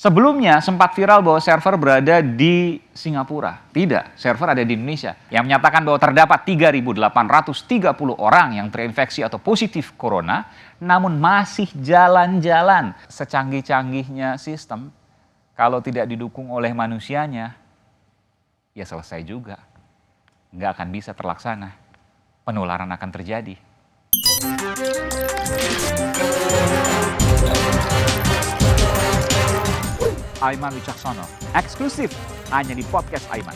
Sebelumnya sempat viral bahwa server berada di Singapura. Tidak, server ada di Indonesia. Yang menyatakan bahwa terdapat 3.830 orang yang terinfeksi atau positif corona, namun masih jalan-jalan. Secanggih-canggihnya sistem, kalau tidak didukung oleh manusianya, ya selesai juga. Nggak akan bisa terlaksana. Penularan akan terjadi. Aiman Wicaksono, eksklusif hanya di podcast Aiman.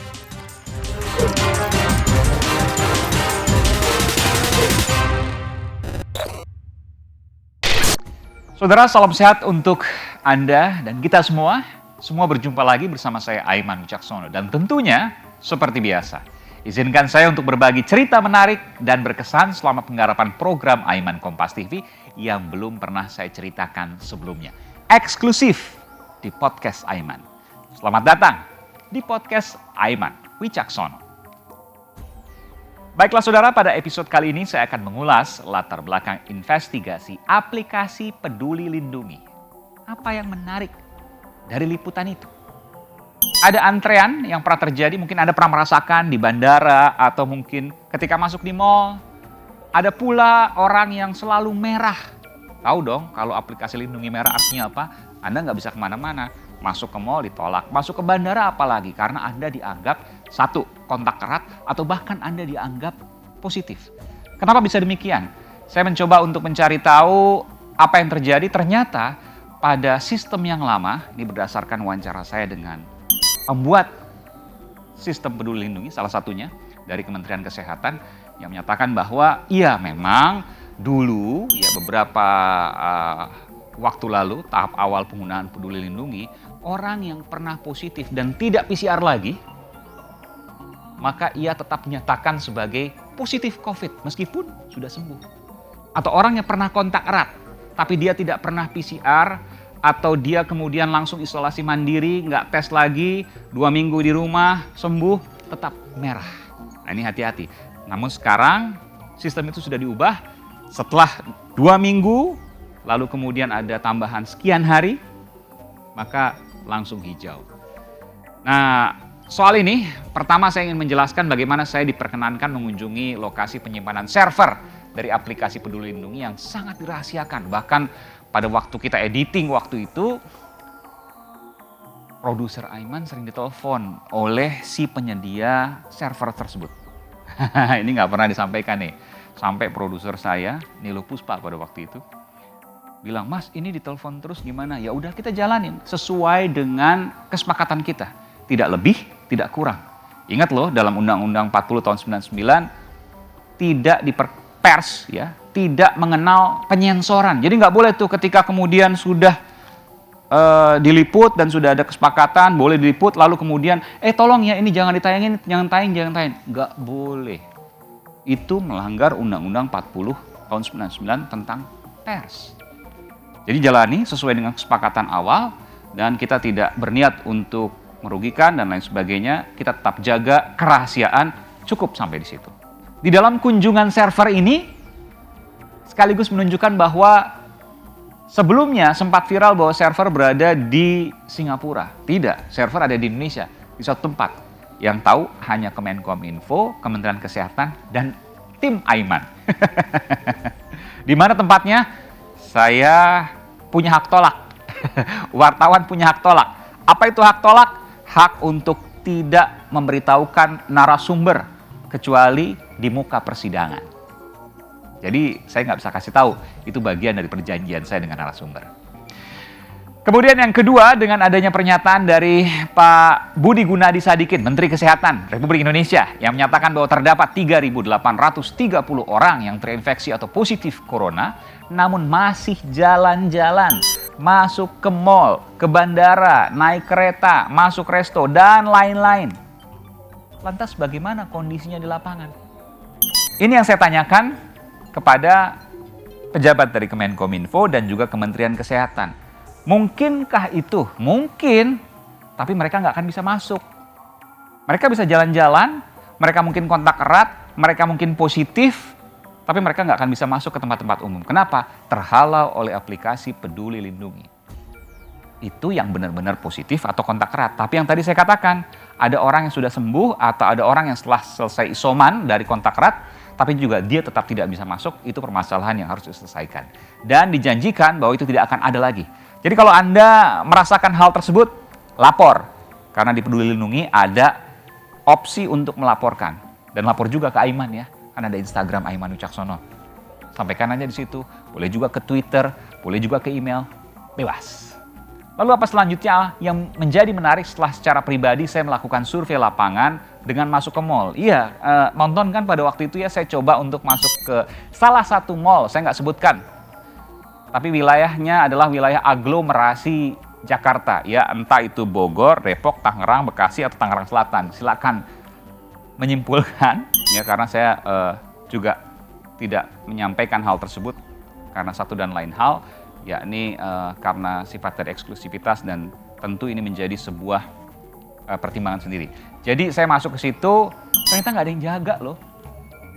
Saudara, salam sehat untuk Anda dan kita semua. Semua berjumpa lagi bersama saya Aiman Wicaksono. Dan tentunya seperti biasa, izinkan saya untuk berbagi cerita menarik dan berkesan selama penggarapan program Aiman Kompas TV yang belum pernah saya ceritakan sebelumnya. Eksklusif di podcast Aiman. Selamat datang di podcast Aiman Wicaksono. Baiklah saudara, pada episode kali ini saya akan mengulas latar belakang investigasi aplikasi Peduli Lindungi. Apa yang menarik dari liputan itu? Ada antrean yang pernah terjadi, mungkin Anda pernah merasakan di bandara atau mungkin ketika masuk di mall. Ada pula orang yang selalu merah. Tahu dong kalau aplikasi Lindungi merah artinya apa? Anda nggak bisa kemana-mana, masuk ke mall ditolak, masuk ke bandara apalagi, karena Anda dianggap satu, kontak erat, atau bahkan Anda dianggap positif. Kenapa bisa demikian? Saya mencoba untuk mencari tahu apa yang terjadi. Ternyata pada sistem yang lama, ini berdasarkan wawancara saya dengan pembuat sistem Peduli Lindungi, salah satunya dari Kementerian Kesehatan, yang menyatakan bahwa iya memang dulu ya beberapa waktu lalu, tahap awal penggunaan Peduli Lindungi, orang yang pernah positif dan tidak PCR lagi, maka ia tetap dinyatakan sebagai positif COVID meskipun sudah sembuh. Atau orang yang pernah kontak erat, tapi dia tidak pernah PCR, atau dia kemudian langsung isolasi mandiri, nggak tes lagi, 2 minggu di rumah, sembuh, tetap merah. Nah ini hati-hati. Namun sekarang sistem itu sudah diubah, setelah 2 minggu, lalu kemudian ada tambahan sekian hari, maka langsung hijau. Nah, soal ini, pertama saya ingin menjelaskan bagaimana saya diperkenankan mengunjungi lokasi penyimpanan server dari aplikasi Peduli Lindungi yang sangat dirahasiakan. Bahkan pada waktu kita editing waktu itu, produser Aiman sering ditelepon oleh si penyedia server tersebut. Ini nggak pernah disampaikan nih. Sampai produser saya, Nilo Puspa pada waktu itu, bilang, "Mas, ini ditelepon terus gimana?" Ya udah, kita jalanin sesuai dengan kesepakatan kita. Tidak lebih, tidak kurang. Ingat loh, dalam Undang-Undang 40 tahun 99 tidak diperpers ya, tidak mengenal penyensoran. Jadi nggak boleh tuh ketika kemudian sudah diliput dan sudah ada kesepakatan boleh diliput, lalu kemudian tolong ya ini jangan ditayangin, jangan tayang. Nggak boleh. Itu melanggar Undang-Undang 40 tahun 99 tentang pers. Jadi jalani sesuai dengan kesepakatan awal dan kita tidak berniat untuk merugikan dan lain sebagainya. Kita tetap jaga kerahasiaan, cukup sampai di situ. Di dalam kunjungan server ini sekaligus menunjukkan bahwa sebelumnya sempat viral bahwa server berada di Singapura. Tidak, server ada di Indonesia, di suatu tempat. Yang tahu hanya Kemenkominfo, Kementerian Kesehatan, dan tim Aiman. Di mana tempatnya? Saya punya hak tolak. Wartawan punya hak tolak. Apa itu hak tolak? Hak untuk tidak memberitahukan narasumber kecuali di muka persidangan. Jadi saya nggak bisa kasih tahu, itu bagian dari perjanjian saya dengan narasumber. Kemudian yang kedua, dengan adanya pernyataan dari Pak Budi Gunadi Sadikin, Menteri Kesehatan Republik Indonesia, yang menyatakan bahwa terdapat 3.830 orang yang terinfeksi atau positif corona, namun masih jalan-jalan, masuk ke mall, ke bandara, naik kereta, masuk resto, dan lain-lain. Lantas bagaimana kondisinya di lapangan? Ini yang saya tanyakan kepada pejabat dari Kemenkominfo dan juga Kementerian Kesehatan. Mungkinkah itu? Mungkin, tapi mereka nggak akan bisa masuk. Mereka bisa jalan-jalan, mereka mungkin kontak erat, mereka mungkin positif, tapi mereka nggak akan bisa masuk ke tempat-tempat umum. Kenapa? Terhalau oleh aplikasi Peduli Lindungi. itu yang benar-benar positif atau kontak erat. Tapi yang tadi saya katakan, ada orang yang sudah sembuh atau ada orang yang setelah selesai isoman dari kontak erat, tapi juga dia tetap tidak bisa masuk, itu permasalahan yang harus diselesaikan. Dan dijanjikan bahwa itu tidak akan ada lagi. Jadi kalau Anda merasakan hal tersebut, lapor. Karena di Peduli Lindungi ada opsi untuk melaporkan. Dan lapor juga ke Aiman ya, kan ada Instagram Aiman Wicaksono. Sampaikan aja di situ, boleh juga ke Twitter, boleh juga ke email, bebas. Lalu apa selanjutnya yang menjadi menarik setelah secara pribadi saya melakukan survei lapangan dengan masuk ke mall. Iya, nonton kan pada waktu itu ya saya coba untuk masuk ke salah satu mall, saya nggak sebutkan. Tapi wilayahnya adalah wilayah aglomerasi Jakarta, ya entah itu Bogor, Depok, Tangerang, Bekasi, atau Tangerang Selatan. Silakan menyimpulkan, ya karena saya juga tidak menyampaikan hal tersebut karena satu dan lain hal. Yakni karena sifat dari eksklusivitas dan tentu ini menjadi sebuah pertimbangan sendiri. Jadi saya masuk ke situ, ternyata nggak ada yang jaga loh.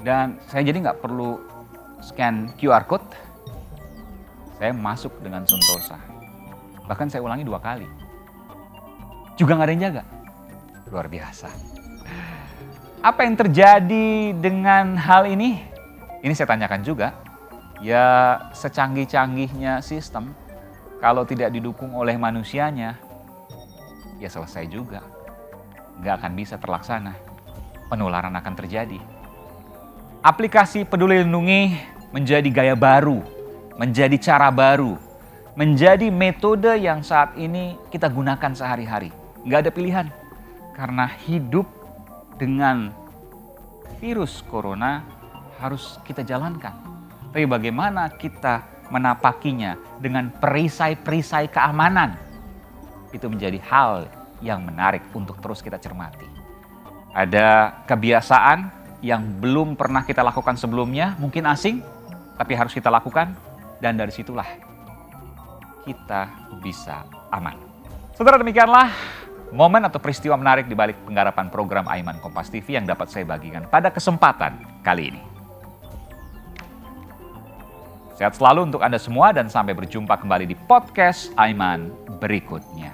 Dan saya jadi nggak perlu scan QR code, saya masuk dengan sentosa. Bahkan saya ulangi 2 kali. Juga nggak ada yang jaga. Luar biasa. Apa yang terjadi dengan hal ini? Ini saya tanyakan juga. Ya secanggih-canggihnya sistem, kalau tidak didukung oleh manusianya, ya selesai juga. Nggak akan bisa terlaksana. Penularan akan terjadi. Aplikasi Peduli Lindungi menjadi gaya baru, menjadi cara baru, menjadi metode yang saat ini kita gunakan sehari-hari. Nggak ada pilihan. Karena hidup dengan virus corona harus kita jalankan. Tapi bagaimana kita menapakinya dengan perisai-perisai keamanan? Itu menjadi hal yang menarik untuk terus kita cermati. Ada kebiasaan yang belum pernah kita lakukan sebelumnya, mungkin asing, tapi harus kita lakukan. Dan dari situlah kita bisa aman. Saudara, demikianlah momen atau peristiwa menarik di balik penggarapan program Aiman Kompas TV yang dapat saya bagikan pada kesempatan kali ini. Sehat selalu untuk Anda semua dan sampai berjumpa kembali di podcast Aiman berikutnya.